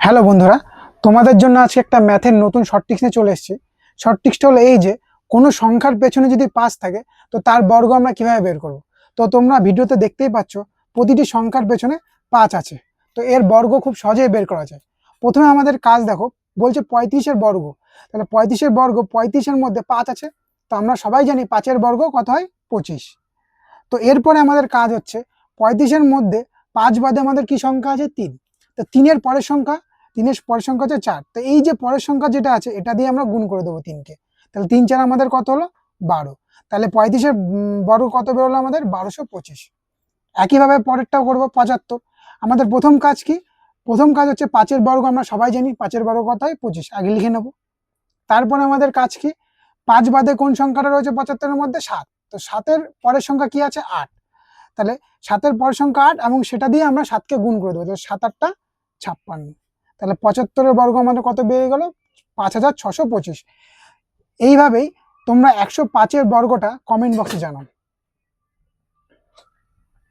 Hello বন্ধুরা, তোমাদের জন্য আজকে একটা ম্যাথের নতুন শর্ট ট্রিক্স নিয়ে চলে এসেছি। শর্ট ট্রিক্সটা হলো এই যে কোনো সংখ্যার পেছনে যদি 5 থাকে তো তার বর্গ আমরা কিভাবে বের করব। তো তোমরা ভিডিওতে দেখতেই পাচ্ছ প্রতিটি সংখ্যার পেছনে 5 আছে। তো এর বর্গ খুব সহজেই বের করা যায়। প্রথমে আমাদের কাজ দেখো, বলছে 35-এর বর্গ। তাহলে 35-এর বর্গ, 35-এর মধ্যে 5 আছে। তো আমরা সবাই জানি 5-এর বর্গ কত হয়, 25। তো এরপরে আমাদের কাজ হচ্ছে 35-এর মধ্যে 5 বাদে আমাদের কি সংখ্যা আছে, 3। তো 3-এর পরের সংখ্যা, 3-এর পরের সংখ্যা হচ্ছে 4। তো এই যে পরের সংখ্যা যেটা আছে এটা দিয়ে আমরা গুণ করে দেবো 3-কে। তাহলে 3 4 আমাদের কত হলো, 12। তাহলে 35-এর বর্গ কত বেরোলো আমাদের, 1225। একইভাবে পরেরটাও করবো, 75। আমাদের প্রথম কাজ কি, প্রথম কাজ হচ্ছে 5-এর বর্গ, আমরা সবাই জানি 5-এর বর্গ কত হয়, 25, আগে লিখে নেবো। তারপরে আমাদের কাজ কি, 5 বাদে কোন সংখ্যাটা রয়েছে 75-এর মধ্যে, 7। তো 7-এর পরের সংখ্যা কি আছে, 8। তাহলে 7-এর পরের সংখ্যা 8 এবং সেটা দিয়ে আমরা 7-কে গুণ করে দেবো। 7 8 56। তাহলে 75-এর বর্গ আমাদের কত বেরিয়ে গেল, 5625। এইভাবেই তোমরা 105-এর বর্গটা কমেন্ট বক্সে জানাও।